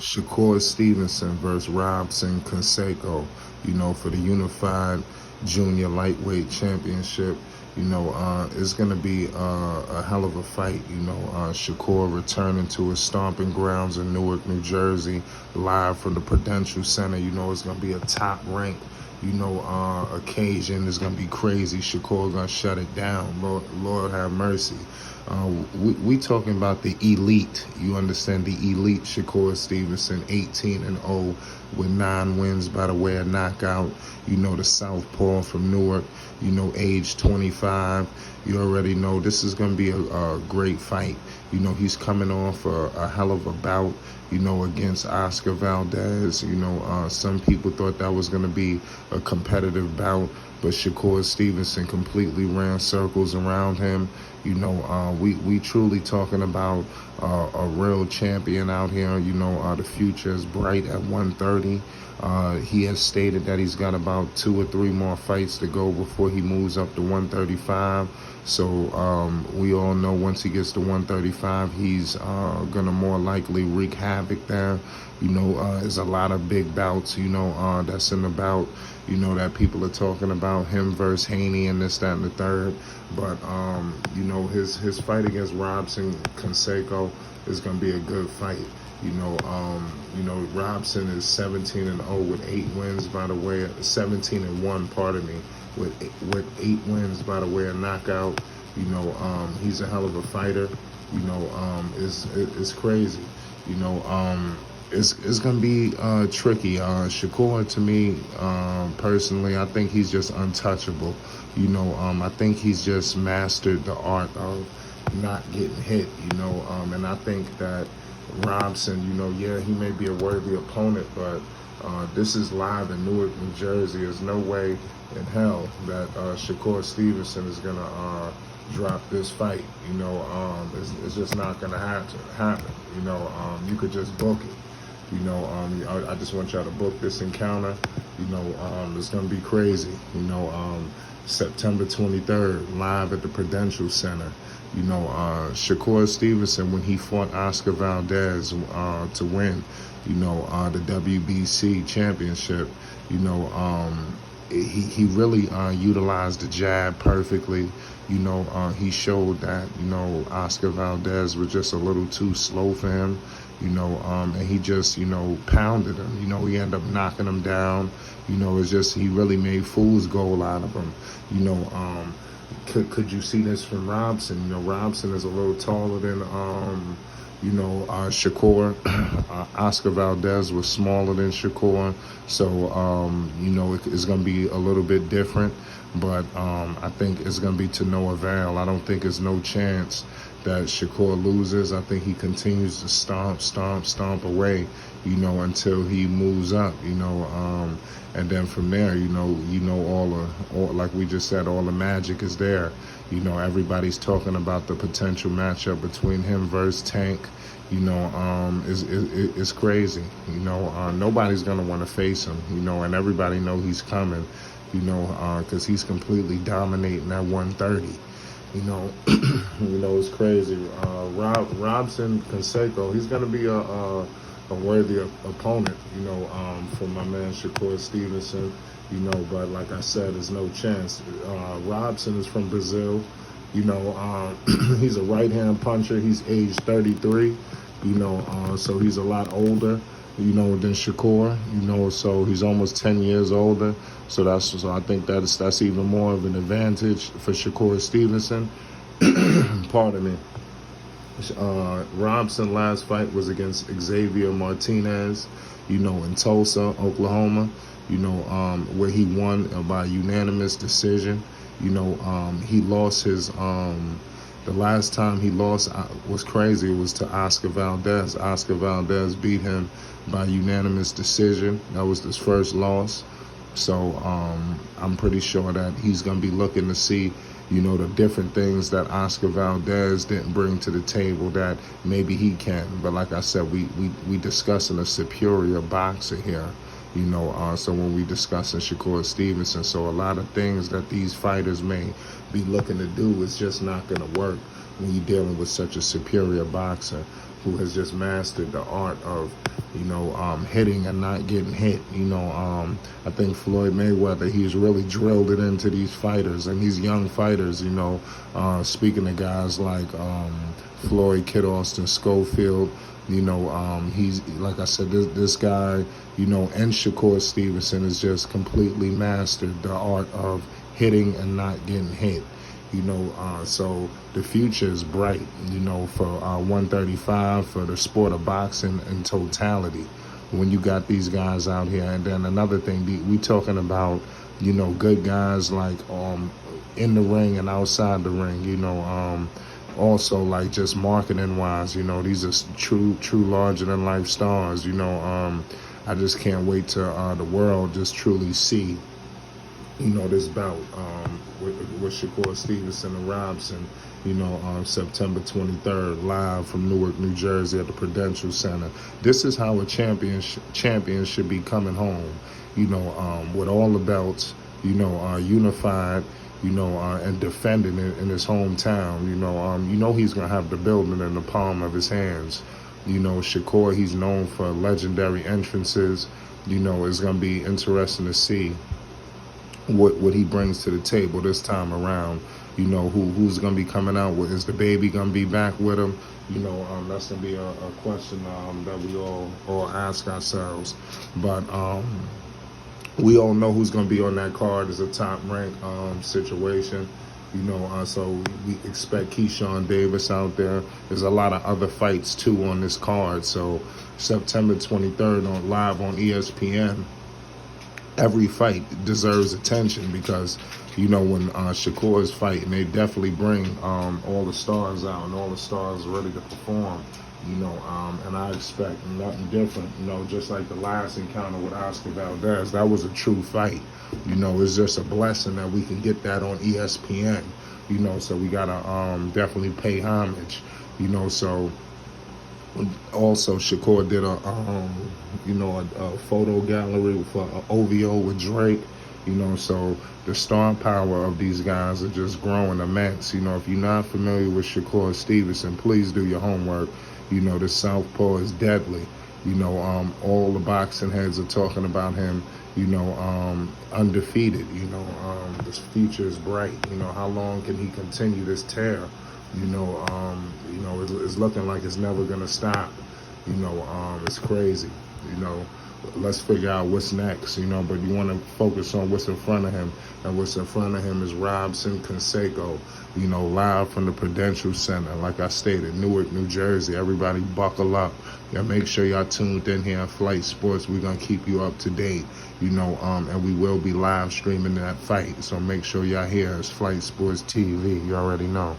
Shakur Stevenson versus Robson Conceicao, for the unified junior lightweight championship. It's going to be a hell of a fight. Shakur returning to his stomping grounds in Newark, New Jersey, live from the Prudential Center. It's going to be a top-ranked, occasion. Is going to be crazy. Shakur going to shut it down. Lord have mercy. We talking about the elite. You understand, the elite Shakur Stevenson, 18-0 with 9 wins by the way of knockout. The southpaw from Newark, age 25. You already know this is going to be a great fight. He's coming off a hell of a bout, against Oscar Valdez. Some people thought that was going to be a competitive bout, but Shakur Stevenson completely ran circles around him. We truly talking about a real champion out here. The future is bright at 130. He has stated that he's got about 2 or 3 more fights to go before he moves up to 135. So we all know once he gets to 135, he's going to more likely wreak havoc there. There's a lot of big bouts, that's in the bout, that people are talking about, him versus Haney and this, that, and the third. But, his fight against Robson Conceicao is going to be a good fight. Robson is 17-0 with 8 wins by the way, 17-1, pardon me, with 8 wins by the way of knockout. He's a hell of a fighter. It's crazy. It's gonna be tricky. Shakur, to me, personally, I think he's just untouchable. I think he's just mastered the art of not getting hit. And I think that Robson, he may be a worthy opponent, but this is live in Newark, New Jersey. There's no way in hell that Shakur Stevenson is gonna drop this fight. It's just not gonna happen. You could just book it. I just want y'all to book this encounter. It's gonna be crazy. September 23rd, live at the Prudential Center. Shakur Stevenson, when he fought Oscar Valdez to win, the WBC championship, he really utilized the jab perfectly. He showed that, Oscar Valdez was just a little too slow for him, and he just, pounded him. He ended up knocking him down. It's just he really made fool's gold out of him. Could you see this from Robson? Robson is a little taller than, Shakur. Oscar Valdez was smaller than Shakur. So, it's going to be a little bit different. But I think it's going to be to no avail. I don't think there's no chance that Shakur loses. I think he continues to stomp away, until he moves up, and then from there, all like we just said, all the magic is there. Everybody's talking about the potential matchup between him versus Tank. It's crazy. Nobody's gonna want to face him. And everybody know he's coming. Because he's completely dominating at 130. It's crazy. Robson Conceicao, he's gonna be a worthy opponent, for my man Shakur Stevenson, but like I said, there's no chance. Robson is from Brazil, he's a right-hand puncher. He's age 33, so he's a lot older, than Shakur, so he's almost 10 years older. So I think that's even more of an advantage for Shakur Stevenson. Pardon me. Robson's last fight was against Xavier Martinez, in Tulsa, Oklahoma, where he won by unanimous decision. He lost his, the last time he lost was crazy. It was to Oscar Valdez. Oscar Valdez beat him by unanimous decision. That was his first loss. So I'm pretty sure that he's going to be looking to see, the different things that Oscar Valdez didn't bring to the table that maybe he can. But like I said, we discussing a superior boxer here, so when we discussing Shakur Stevenson, so a lot of things that these fighters may be looking to do is just not going to work when you're dealing with such a superior boxer who has just mastered the art of hitting and not getting hit. I think Floyd Mayweather, he's really drilled it into these fighters and these young fighters, speaking of guys like Floyd, Kid Austin, Schofield, he's, like I said, this guy, and Shakur Stevenson has just completely mastered the art of hitting and not getting hit. So the future is bright, for 135, for the sport of boxing in totality, when you got these guys out here. And then another thing, we talking about, good guys like in the ring and outside the ring, also like just marketing wise, these are true larger than life stars. I just can't wait to the world just truly see this bout with Shakur Stevenson and Robson, on September 23rd, live from Newark, New Jersey at the Prudential Center. This is how a champion should be coming home, with all the belts, unified, and defending it in his hometown. He's going to have the building in the palm of his hands. Shakur, he's known for legendary entrances. It's going to be interesting to see what he brings to the table this time around. Who's going to be coming out with. Is the baby going to be back with him? That's going to be a question that we all ask ourselves. But we all know who's going to be on that card. Is a top-ranked situation. So we expect Keyshawn Davis out there. There's a lot of other fights, too, on this card. So September 23rd live on ESPN. Every fight deserves attention because, when Shakur is fighting, they definitely bring all the stars out, and all the stars ready to perform, and I expect nothing different, just like the last encounter with Oscar Valdez. That was a true fight. It's just a blessing that we can get that on ESPN, so we got to definitely pay homage, so also Shakur did a photo gallery for OVO with Drake, so the star power of these guys are just growing immense. If you're not familiar with Shakur Stevenson, please do your homework. The southpaw is deadly. All the boxing heads are talking about him, undefeated. This future is bright. How long can he continue this tear? It's looking like it's never gonna stop. It's crazy. Let's figure out what's next. But you want to focus on what's in front of him, and what's in front of him is Robson, Conceicao. Live from the Prudential Center, like I stated, Newark, New Jersey. Everybody buckle up. Make sure y'all tuned in here at Flight Sports. We're gonna keep you up to date. And we will be live streaming that fight. So make sure y'all here. It's Flight Sports TV. You already know.